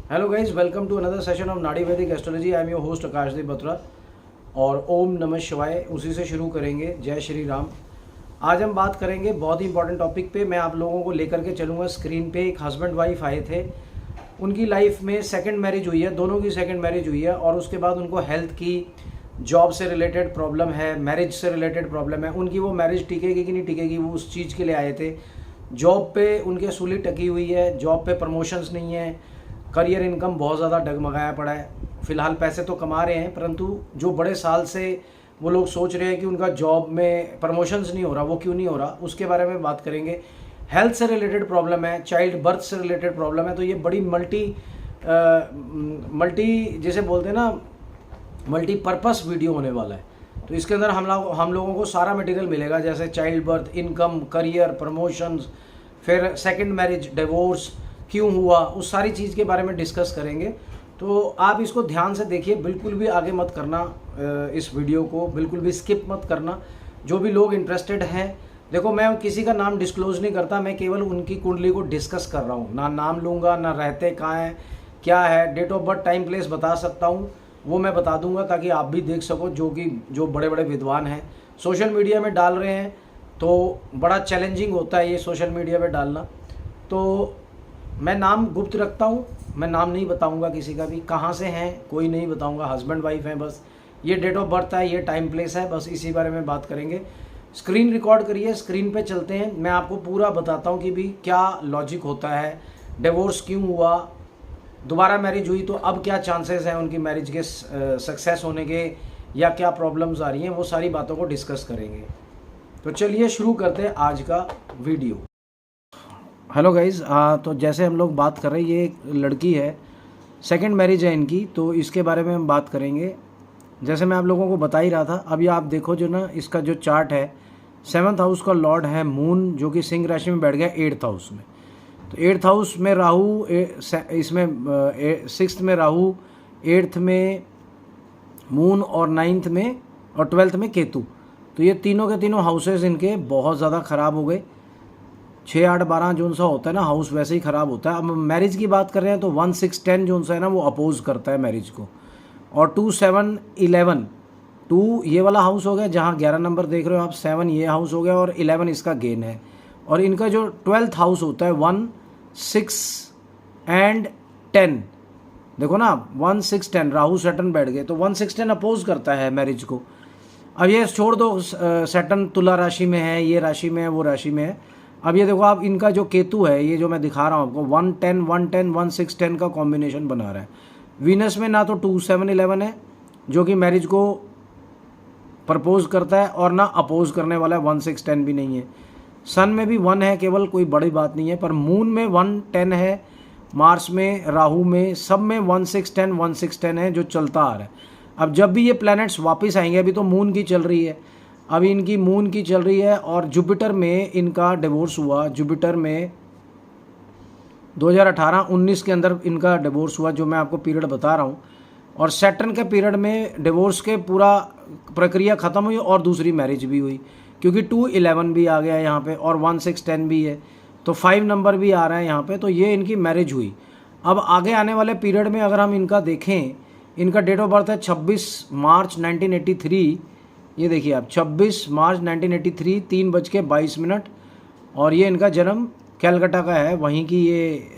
Hello guys, welcome to another session of Nadi Vedic astrology. I am your host Akashdeep Batra और ओम नमः शिवाय उसी से शुरू करेंगे। जय श्री राम। आज हम बात करेंगे बहुत ही इंपॉर्टेंट टॉपिक पे। मैं आप लोगों को लेकर के चलूँगा स्क्रीन पे। एक हस्बैंड वाइफ आए थे, उनकी लाइफ में सेकंड मैरिज हुई है, दोनों की सेकंड मैरिज हुई है और उसके बाद उनको हेल्थ की, जॉब से रिलेटेड प्रॉब्लम है, मैरिज से रिलेटेड प्रॉब्लम है। उनकी वो मैरिज टिकेगी कि नहीं टिकेगी, वो उस चीज़ के लिए आए थे। जॉब पे उनके सूली टकी हुई है, जॉब पे प्रमोशंस नहीं है, करियर इनकम बहुत ज़्यादा डगमगाया पड़ा है। फ़िलहाल पैसे तो कमा रहे हैं, परंतु जो बड़े साल से वो लोग सोच रहे हैं कि उनका जॉब में प्रमोशंस नहीं हो रहा, वो क्यों नहीं हो रहा, उसके बारे में बात करेंगे। हेल्थ से रिलेटेड प्रॉब्लम है, चाइल्ड बर्थ से रिलेटेड प्रॉब्लम है। तो ये बड़ी मल्टी जैसे बोलते हैं ना, मल्टीपर्पस वीडियो होने वाला है। तो इसके अंदर हम लोगों को सारा मटेरियल मिलेगा, जैसे child birth, income, career, promotions, फिर सेकंड मैरिज, डिवोर्स क्यों हुआ, उस सारी चीज़ के बारे में डिस्कस करेंगे। तो आप इसको ध्यान से देखिए, बिल्कुल भी आगे मत करना, इस वीडियो को बिल्कुल भी स्किप मत करना। जो भी लोग इंटरेस्टेड हैं, देखो मैं किसी का नाम डिस्क्लोज नहीं करता, मैं केवल उनकी कुंडली को डिस्कस कर रहा हूँ। ना नाम लूँगा, ना रहते कहाँ हैं, क्या है, date of birth, time, place बता सकता हूँ, वो मैं बता दूंगा ताकि आप भी देख सको। जो बड़े बड़े विद्वान हैं सोशल मीडिया में डाल रहे हैं, तो बड़ा चैलेंजिंग होता है ये सोशल मीडिया पे डालना। तो मैं नाम गुप्त रखता हूँ, मैं नाम नहीं बताऊँगा किसी का भी, कहाँ से हैं कोई नहीं बताऊँगा, हस्बैंड वाइफ हैं बस, ये डेट ऑफ बर्थ है, ये टाइम प्लेस है, बस इसी बारे में बात करेंगे। स्क्रीन रिकॉर्ड करिए, स्क्रीन पे चलते हैं, मैं आपको पूरा बताता हूँ कि भी क्या लॉजिक होता है, डिवोर्स क्यों हुआ, दोबारा मैरिज हुई तो अब क्या चांसेस हैं उनकी मैरिज के सक्सेस होने के, या क्या प्रॉब्लम्स आ रही हैं, वो सारी बातों को डिस्कस करेंगे। तो चलिए शुरू करते हैं आज का वीडियो। हेलो गाइज, तो जैसे हम लोग बात कर रहे हैं, ये एक लड़की है, सेकंड मैरिज है इनकी, तो इसके बारे में हम बात करेंगे। जैसे मैं आप लोगों को बता ही रहा था, अभी आप देखो जो ना, इसका जो चार्ट है, 7th हाउस का लॉर्ड है मून, जो कि सिंह राशि में बैठ गया 8th हाउस में। तो 8th हाउस में राहु, इसमें 6th में राहु, 8th में मून और 9th में और 12th में केतु। तो ये तीनों के तीनों हाउसेस इनके बहुत ज़्यादा ख़राब हो गए। 6, 8, 12 जोन सा होता है ना हाउस, वैसे ही ख़राब होता है। अब मैरिज की बात कर रहे हैं तो 1, 6, 10 जोन सा है ना, वो अपोज करता है मैरिज को। और 2, 7, 11, 2 ये वाला हाउस हो गया, जहाँ 11 नंबर देख रहे हो आप, 7 ये हाउस हो गया और 11 इसका गेन है। और इनका जो 12th हाउस होता है 1, 6 एंड 10, देखो ना, 1, 6, 10 राहु सैटर्न बैठ गए, तो 1, 6, 10 अपोज करता है मैरिज को। अब ये छोड़ दो, सैटर्न तुला राशि में है, ये राशि में है, वो राशि में है। अब ये देखो आप, इनका जो केतु है, ये जो मैं दिखा रहा हूँ आपको, 1, 10, 1, 10, 1, 6, 10 का कॉम्बिनेशन बना रहा है। वीनस में ना तो 2, 7, 11 है, जो कि मैरिज को प्रपोज करता है, और ना अपोज करने वाला है, 1, 6, 10 भी नहीं है। सन में भी 1 है केवल, कोई बड़ी बात नहीं है, पर मून में 1, 10 है, मार्स में, राहु में, सब में 1, 6, 10, 1, 6, 10 है, जो चलता आ रहा है। अब जब भी ये प्लैनेट्स वापस आएंगे, अभी तो मून की चल रही है, अभी इनकी मून की चल रही है, और जुपिटर में इनका डिवोर्स हुआ, जुपिटर में 2018-19 के अंदर इनका डिवोर्स हुआ, जो मैं आपको पीरियड बता रहा हूँ। और सैटर्न के पीरियड में डिवोर्स के पूरा प्रक्रिया ख़त्म हुई और दूसरी मैरिज भी हुई, क्योंकि 2, 11 भी आ गया है यहाँ पे, और 1, 6, 10 भी है, तो 5 नंबर भी आ रहा है यहाँ पे, तो ये इनकी मैरिज हुई। अब आगे आने वाले पीरियड में अगर हम इनका देखें, इनका डेट ऑफ बर्थ है 26 मार्च 1983। ये देखिए आप, 26 मार्च 1983, 3:22, और ये इनका जन्म कैलकाटा का है, वहीं की ये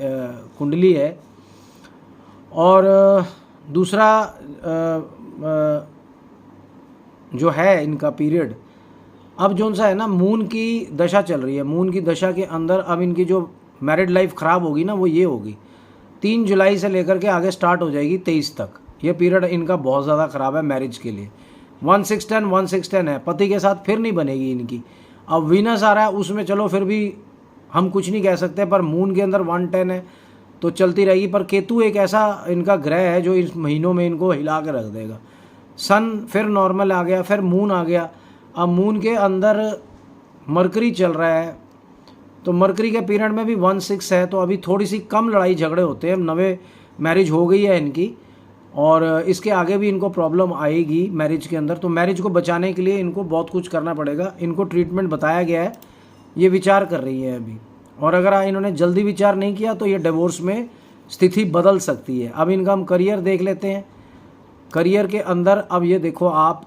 कुंडली है। और दूसरा जो है इनका पीरियड, अब जो सा है ना, मून की दशा चल रही है, मून की दशा के अंदर अब इनकी जो मैरिड लाइफ ख़राब होगी ना, वो ये होगी, 3 जुलाई से लेकर के आगे स्टार्ट हो जाएगी 23 तक। ये पीरियड इनका बहुत ज़्यादा ख़राब है मैरिज के लिए। 1, 6, 10, 1, 6, 10 है, पति के साथ फिर नहीं बनेगी इनकी। अब वीनस आ रहा है, उसमें चलो फिर भी हम कुछ नहीं कह सकते, पर मून के अंदर 1, 10 है, तो चलती रहेगी। पर केतु एक ऐसा इनका ग्रह है जो इस महीनों में इनको हिला के रख देगा। सन फिर नॉर्मल आ गया, फिर मून आ गया। अब मून के अंदर मरकरी चल रहा है, तो मरकरी के पीरियड में भी 1, 6 है, तो अभी थोड़ी सी कम लड़ाई झगड़े होते हैं। नवे मैरिज हो गई है इनकी, और इसके आगे भी इनको प्रॉब्लम आएगी मैरिज के अंदर। तो मैरिज को बचाने के लिए इनको बहुत कुछ करना पड़ेगा। इनको ट्रीटमेंट बताया गया है, ये विचार कर रही है अभी, और अगर इन्होंने जल्दी विचार नहीं किया तो ये डिवोर्स में स्थिति बदल सकती है। अब इनका हम करियर देख लेते हैं। करियर के अंदर अब ये देखो आप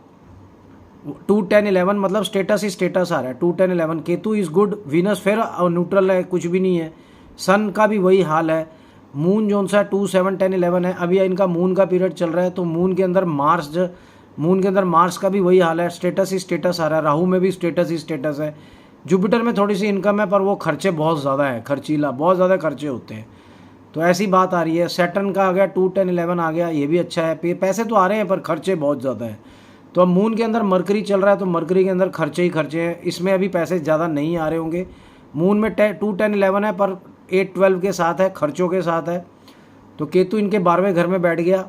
2 10 11 मतलब स्टेटस ही स्टेटस आ रहा है। 2 10 11 केतु इज़ गुड, वीनस फिर न्यूट्रल है, कुछ भी नहीं है। सन का भी वही हाल है। मून जो सा 2 7 10 11 है। अभी इनका मून का पीरियड चल रहा है, तो मून के अंदर मार्स का भी वही हाल है, स्टेटस ही स्टेटस आ रहा है। राहु में भी स्टेटस ही स्टेटस है। जुपिटर में थोड़ी सी इनकम है, पर वो खर्चे बहुत ज़्यादा है, खर्चीला, बहुत ज़्यादा खर्चे होते हैं, तो ऐसी बात आ रही है। सैटर्न का आ गया 2 10 11 आ गया, ये भी अच्छा है, पैसे तो आ रहे हैं पर खर्चे बहुत ज़्यादा हैं। तो अब मून के अंदर मरकरी चल रहा है, तो मरकरी के अंदर खर्चे ही खर्चे हैं, इसमें अभी पैसे ज़्यादा नहीं आ रहे होंगे। मून में 2 10 11 है, पर 8 12 के साथ है, खर्चों के साथ है। तो केतु इनके 12वें घर में बैठ गया,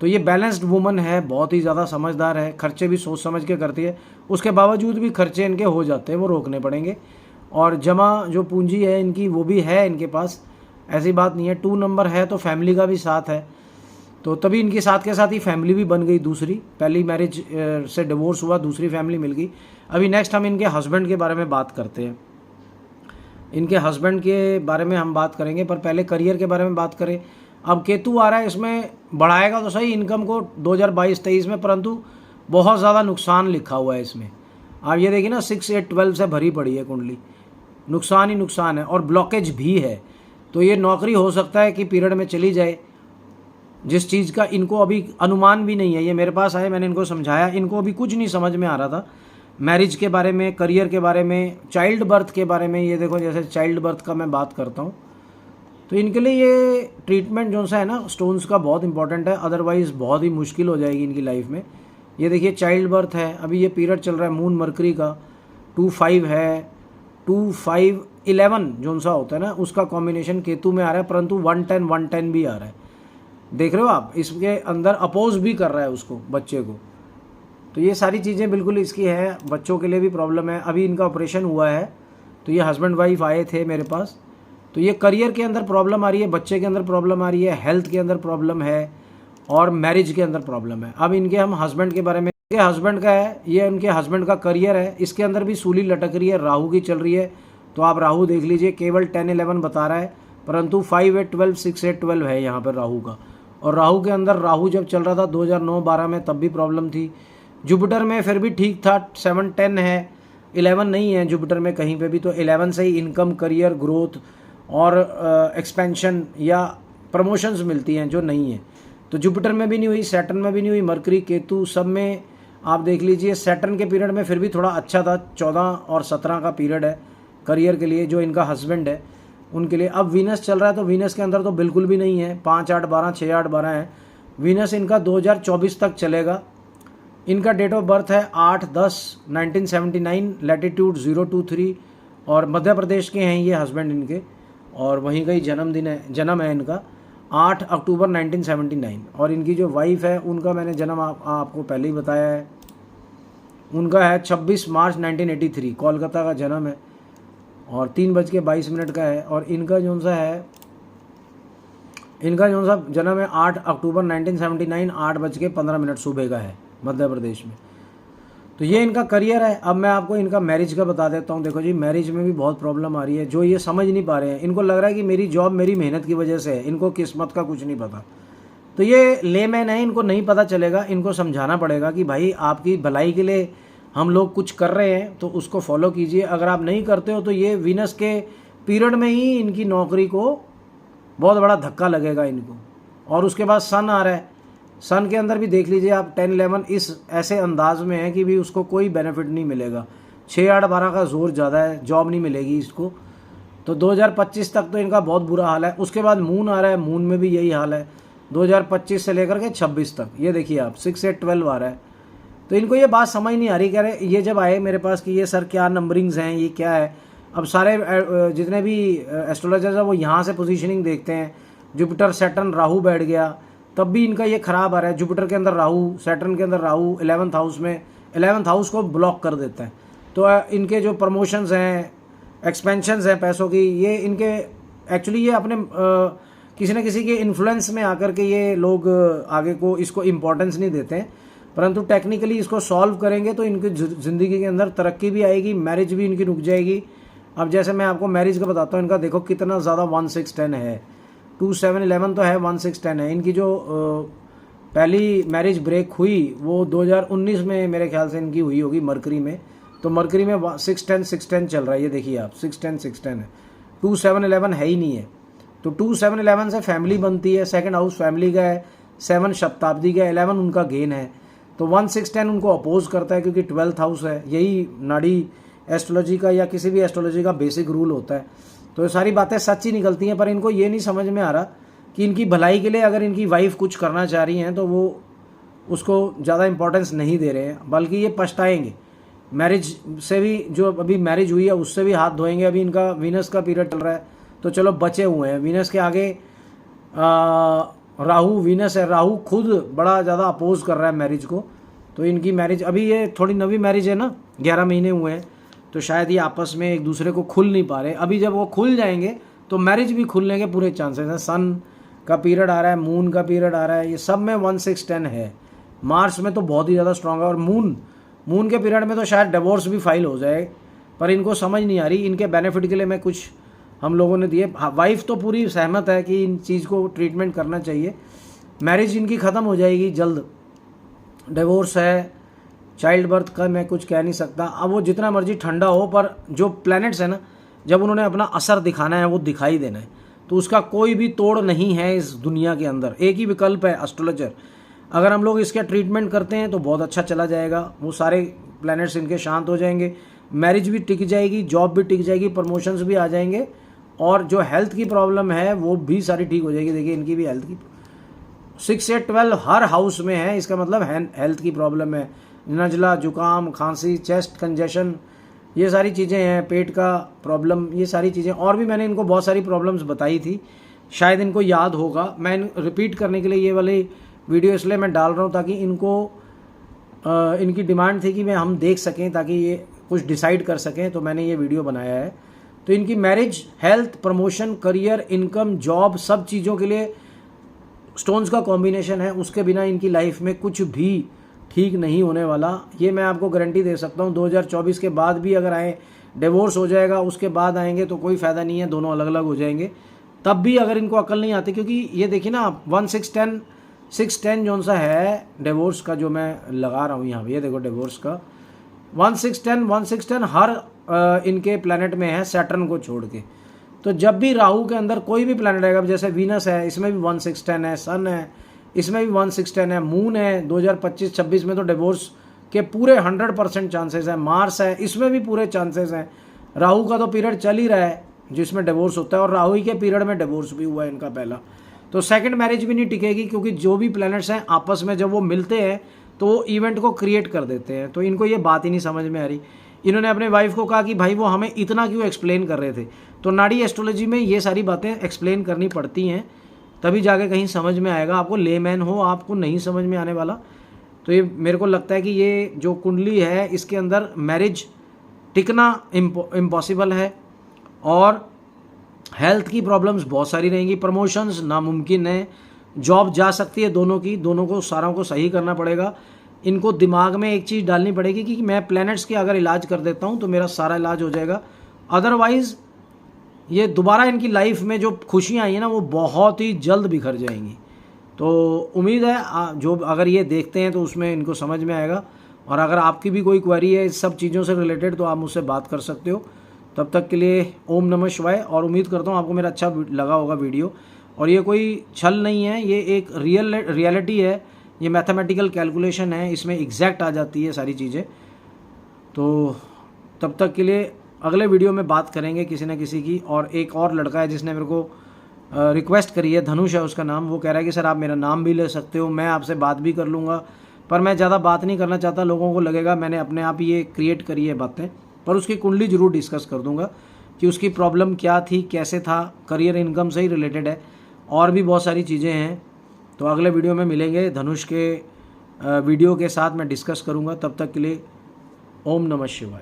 तो ये बैलेंस्ड वुमन है, बहुत ही ज़्यादा समझदार है, खर्चे भी सोच समझ के करती है। उसके बावजूद भी खर्चे इनके हो जाते हैं, वो रोकने पड़ेंगे। और जमा जो पूंजी है इनकी, वो भी है इनके पास, ऐसी बात नहीं है। 2 नंबर है, तो फैमिली का भी साथ है, तो तभी इनके साथ के साथ ही फैमिली भी बन गई दूसरी। पहली मैरिज से डिवोर्स हुआ, दूसरी फैमिली मिल गई। अभी नेक्स्ट हम इनके हस्बैंड के बारे में बात करते हैं। इनके हस्बैंड के बारे में हम बात करेंगे, पर पहले करियर के बारे में बात करें। अब केतु आ रहा है, इसमें बढ़ाएगा तो सही इनकम को 2022-23 में, परंतु बहुत ज़्यादा नुकसान लिखा हुआ है इसमें। आप ये देखिए ना, 6 8 12 से भरी पड़ी है कुंडली, नुकसान ही नुकसान है, और ब्लॉकेज भी है। तो ये नौकरी हो सकता है कि पीरियड में चली जाए, जिस चीज़ का इनको अभी अनुमान भी नहीं है। ये मेरे पास आए, मैंने इनको समझाया, इनको अभी कुछ नहीं समझ में आ रहा था, मैरिज के बारे में, करियर के बारे में, चाइल्ड बर्थ के बारे में। ये देखो, जैसे चाइल्ड बर्थ का मैं बात करता हूँ, तो इनके लिए ये ट्रीटमेंट जो सा है ना स्टोन्स का, बहुत इंपॉर्टेंट है, अदरवाइज़ बहुत ही मुश्किल हो जाएगी इनकी लाइफ में। ये देखिए चाइल्ड बर्थ है, अभी ये पीरियड चल रहा है मून मरकरी का, 2 5 है, 2 5 11 जो सा होता है ना, उसका कॉम्बिनेशन केतु में आ रहा है, परंतु 1 10 1 10 भी आ रहा है। देख रहे हो आप, इसके अंदर अपोज भी कर रहा है उसको, बच्चे को। तो ये सारी चीज़ें बिल्कुल इसकी है, बच्चों के लिए भी प्रॉब्लम है। अभी इनका ऑपरेशन हुआ है, तो ये हस्बैंड वाइफ आए थे मेरे पास। तो ये करियर के अंदर प्रॉब्लम आ रही है, बच्चे के अंदर प्रॉब्लम आ रही है, हेल्थ के अंदर प्रॉब्लम है, और मैरिज के अंदर प्रॉब्लम है। अब इनके हम हस्बैंड के बारे में, इनके हस्बैंड का है, ये उनके हस्बैंड का करियर है, इसके अंदर भी सूली लटक रही है, राहु की चल रही है। तो आप राहु देख लीजिए, केवल 10 11 बता रहा है, परंतु 5 8 12 6 8 12 है यहाँ पर राहु का। और राहु के अंदर, राहु जब चल रहा था 2009-12 में, तब भी प्रॉब्लम थी। जुपिटर में फिर भी ठीक था, 7 10 है, 11 नहीं है जुपिटर में कहीं पे भी। तो 11 से ही इनकम, करियर, ग्रोथ और एक्सपेंशन या प्रमोशंस मिलती हैं, जो नहीं है। तो जुपिटर में भी नहीं हुई, सैटर्न में भी नहीं हुई, मरकरी केतु सब में आप देख लीजिए। सैटर्न के पीरियड में फिर भी थोड़ा अच्छा था, 14 और 17 का पीरियड है करियर के लिए, जो इनका हस्बैंड है उनके लिए। अब वीनस चल रहा है, तो वीनस के अंदर तो बिल्कुल भी नहीं है, 5 8 12 6 8 12 है। वीनस इनका 2024 तक चलेगा। इनका डेट ऑफ बर्थ है 8-10-1979, लैटिट्यूड 023, और मध्य प्रदेश के हैं ये हस्बैंड इनके, और वहीं का ही जन्म है इनका 8 अक्टूबर 1979। और इनकी जो वाइफ है, उनका मैंने जन्म आपको पहले ही बताया है, उनका है 26 मार्च 1983, कोलकाता का जन्म है, और 3:22 का है। और इनका जो सा जन्म है 8 अक्टूबर 1979, 8:15 सुबह का है, मध्य प्रदेश में। तो ये इनका करियर है। अब मैं आपको इनका मैरिज का बता देता हूँ। देखो जी, मैरिज में भी बहुत प्रॉब्लम आ रही है, जो ये समझ नहीं पा रहे हैं। इनको लग रहा है कि मेरी जॉब मेरी मेहनत की वजह से है, इनको किस्मत का कुछ नहीं पता। तो ये लेमैन है, इनको नहीं पता चलेगा। इनको समझाना पड़ेगा कि भाई आपकी भलाई के लिए हम लोग कुछ कर रहे हैं, तो उसको फॉलो कीजिए। अगर आप नहीं करते हो, तो ये वीनस के पीरियड में ही इनकी नौकरी को बहुत बड़ा धक्का लगेगा इनको। और उसके बाद सन आ रहा है, सन के अंदर भी देख लीजिए आप, 10 11 इस ऐसे अंदाज में है कि भी उसको कोई बेनिफिट नहीं मिलेगा। 6 8 12 का जोर ज़्यादा है, जॉब नहीं मिलेगी इसको। तो 2025 तक तो इनका बहुत बुरा हाल है। उसके बाद मून आ रहा है, मून में भी यही हाल है, 2025 से लेकर के 26 तक। ये देखिए आप, 6 8 12 आ रहा है। तो इनको ये बात समझ नहीं आ रही, कह रहे ये जब आए मेरे पास कि ये सर क्या नंबरिंग्स हैं, ये क्या है। अब सारे जितने भी एस्ट्रोलॉजर्स हैं, वो यहाँ से पोजीशनिंग देखते हैं। जुपिटर सैटर्न राहु बैठ गया, तब भी इनका ये खराब आ रहा है। जुपिटर के अंदर राहु, सैटर्न के अंदर राहु 11th हाउस में, 11th हाउस को ब्लॉक कर देता है। तो इनके जो प्रमोशंस हैं, एक्सपेंशंस हैं पैसों की, ये इनके एक्चुअली ये अपने किसी न किसी के इन्फ्लुएंस में आकर के ये लोग आगे को इसको इम्पोर्टेंस नहीं देते हैं। परंतु टेक्निकली इसको सॉल्व करेंगे तो इनकी ज़िंदगी के अंदर तरक्की भी आएगी, मैरिज भी इनकी रुक जाएगी। अब जैसे मैं आपको मैरिज का बताता हूँ, इनका देखो कितना ज़्यादा 1 6 10 है। 2711 तो है, 1610 है। इनकी जो पहली मैरिज ब्रेक हुई वो 2019 में मेरे ख्याल से इनकी हुई होगी मरकरी में। तो मरकरी में 610 चल रहा है, ये देखिए आप 610 है, 2711 है ही नहीं है। तो 2711 से फैमिली बनती है, सेकंड हाउस फैमिली का है, 7 शताब्दी का, 11 उनका गेन है। तो 1610 उनको अपोज करता है क्योंकि 12th हाउस है। यही नाड़ी एस्ट्रोलॉजी का या किसी भी एस्ट्रोलॉजी का बेसिक रूल होता है। तो ये सारी बातें सच ही निकलती हैं, पर इनको ये नहीं समझ में आ रहा कि इनकी भलाई के लिए अगर इनकी वाइफ कुछ करना चाह रही हैं तो वो उसको ज़्यादा इंपॉर्टेंस नहीं दे रहे हैं, बल्कि ये पछताएंगे। मैरिज से भी, जो अभी मैरिज हुई है उससे भी हाथ धोएंगे। अभी इनका वीनस का पीरियड चल रहा है तो चलो बचे हुए हैं। वीनस के आगे राहु वीनस है, राहु खुद बड़ा ज़्यादा अपोज कर रहा है मैरिज को। तो इनकी मैरिज अभी, ये थोड़ी नवी मैरिज है ना, 11 महीने हुए हैं, तो शायद ये आपस में एक दूसरे को खुल नहीं पा रहे। अभी जब वो खुल जाएंगे तो मैरिज भी खुलने के पूरे चांसेस हैं। सन का पीरियड आ रहा है, मून का पीरियड आ रहा है, ये सब में 1610 है। मार्च में तो बहुत ही ज़्यादा स्ट्रांग है, और मून के पीरियड में तो शायद डिवोर्स भी फाइल हो जाए, पर इनको समझ नहीं आ रही। इनके बेनिफिट के लिए मैं कुछ हम लोगों ने दिए। वाइफ तो पूरी सहमत है कि इन चीज़ को ट्रीटमेंट करना चाहिए। मैरिज इनकी ख़त्म हो जाएगी जल्द। डिवोर्स है, चाइल्ड बर्थ का मैं कुछ कह नहीं सकता। अब वो जितना मर्जी ठंडा हो, पर जो प्लैनेट्स है ना, जब उन्होंने अपना असर दिखाना है वो दिखाई देना है। तो उसका कोई भी तोड़ नहीं है इस दुनिया के अंदर। एक ही विकल्प है, एस्ट्रोलॉजर। अगर हम लोग इसका ट्रीटमेंट करते हैं तो बहुत अच्छा चला जाएगा। वो सारे प्लैनेट्स इनके शांत हो जाएंगे, मैरिज भी टिक जाएगी, जॉब भी टिक जाएगी, प्रमोशंस भी आ जाएंगे, और जो हेल्थ की प्रॉब्लम है वो भी सारी ठीक हो जाएगी। देखिए इनकी भी हेल्थ की 6 से 12 हर हाउस में है, इसका मतलब हेल्थ की प्रॉब्लम है। नज़ला, जुकाम, खांसी, चेस्ट कंजेशन, ये सारी चीज़ें हैं, पेट का प्रॉब्लम, ये सारी चीज़ें। और भी मैंने इनको बहुत सारी प्रॉब्लम्स बताई थी, शायद इनको याद होगा। मैं रिपीट करने के लिए ये वाली वीडियो इसलिए मैं डाल रहा हूँ ताकि इनकी डिमांड थी कि हम देख सकें, ताकि ये कुछ डिसाइड कर सकें, तो मैंने ये वीडियो बनाया है। तो इनकी marriage, health, promotion, career, income, job, सब चीज़ों के लिए स्टोन्स का कॉम्बिनेशन है। उसके बिना इनकी लाइफ में कुछ भी ठीक नहीं होने वाला, ये मैं आपको गारंटी दे सकता हूँ। 2024 के बाद भी अगर आए, डिवोर्स हो जाएगा, उसके बाद आएंगे तो कोई फ़ायदा नहीं है, दोनों अलग अलग हो जाएंगे। तब भी अगर इनको अकल नहीं आती, क्योंकि ये देखिए ना, 610 जौन सा है डिवोर्स का, जो मैं लगा रहा हूँ यहाँ पे, ये देखो डिवोर्स का 161 हर इनके प्लैनेट में है, सैटर्न को छोड़ के। तो जब भी राहु के अंदर कोई भी प्लैनेट आएगा, जैसे वीनस है, इसमें भी 161 है, सन है, इसमें भी 161 है, मून है, 2025-26 में तो डिवोर्स के पूरे 100% चांसेस हैं। मार्स है, इसमें भी पूरे चांसेस हैं। राहु का तो पीरियड चल ही रहा है जिसमें डिवोर्स होता है, और राहु ही के पीरियड में डिवोर्स भी हुआ है इनका पहला। तो सेकंड मैरिज भी नहीं टिकेगी, क्योंकि जो भी प्लैनेट्स हैं आपस में जब वो मिलते हैं तो वो इवेंट को क्रिएट कर देते हैं। तो इनको ये बात ही नहीं समझ में आ रही। इन्होंने अपने वाइफ को कहा कि भाई वो हमें इतना क्यों एक्सप्लेन कर रहे थे। तो नाड़ी एस्ट्रोलॉजी में ये सारी बातें एक्सप्लेन करनी पड़ती हैं, तभी जाके कहीं समझ में आएगा। आपको लेमैन हो, आपको नहीं समझ में आने वाला। तो ये मेरे को लगता है कि ये जो कुंडली है, इसके अंदर मैरिज टिकना इम्पॉसिबल है, और हेल्थ की प्रॉब्लम्स बहुत सारी रहेंगी, प्रमोशंस नामुमकिन है, जॉब जा सकती है दोनों की, दोनों को सारों को सही करना पड़ेगा। इनको दिमाग में एक चीज़ डालनी पड़ेगी कि मैं प्लैनेट्स के अगर इलाज कर देता हूँ तो मेरा सारा इलाज हो जाएगा। अदरवाइज़ ये दोबारा इनकी लाइफ में जो खुशियाँ आई हैं ना, वो बहुत ही जल्द बिखर जाएंगी। तो उम्मीद है जो अगर ये देखते हैं तो उसमें इनको समझ में आएगा। और अगर आपकी भी कोई क्वेरी है इस सब चीज़ों से रिलेटेड तो आप मुझसे बात कर सकते हो। तब तक के लिए ओम नमः शिवाय। और उम्मीद करता हूँ आपको मेरा अच्छा लगा होगा वीडियो। और ये कोई छल नहीं है, ये एक रियलिटी है, ये मैथमेटिकल कैलकुलेशन है, इसमें एग्जैक्ट आ जाती है सारी चीज़ें। तो तब तक के लिए अगले वीडियो में बात करेंगे किसी न किसी की। और एक और लड़का है जिसने मेरे को रिक्वेस्ट करी है, धनुष है उसका नाम, वो कह रहा है कि सर आप मेरा नाम भी ले सकते हो, मैं आपसे बात भी कर लूँगा। पर मैं ज़्यादा बात नहीं करना चाहता, लोगों को लगेगा मैंने अपने आप ये क्रिएट करी है बातें। पर उसकी कुंडली ज़रूर डिस्कस कर दूँगा कि उसकी प्रॉब्लम क्या थी, कैसे था, करियर इनकम से ही रिलेटेड है, और भी बहुत सारी चीज़ें हैं। तो अगले वीडियो में मिलेंगे, धनुष के वीडियो के साथ मैं डिस्कस करूँगा। तब तक के लिए ओम नमः शिवाय।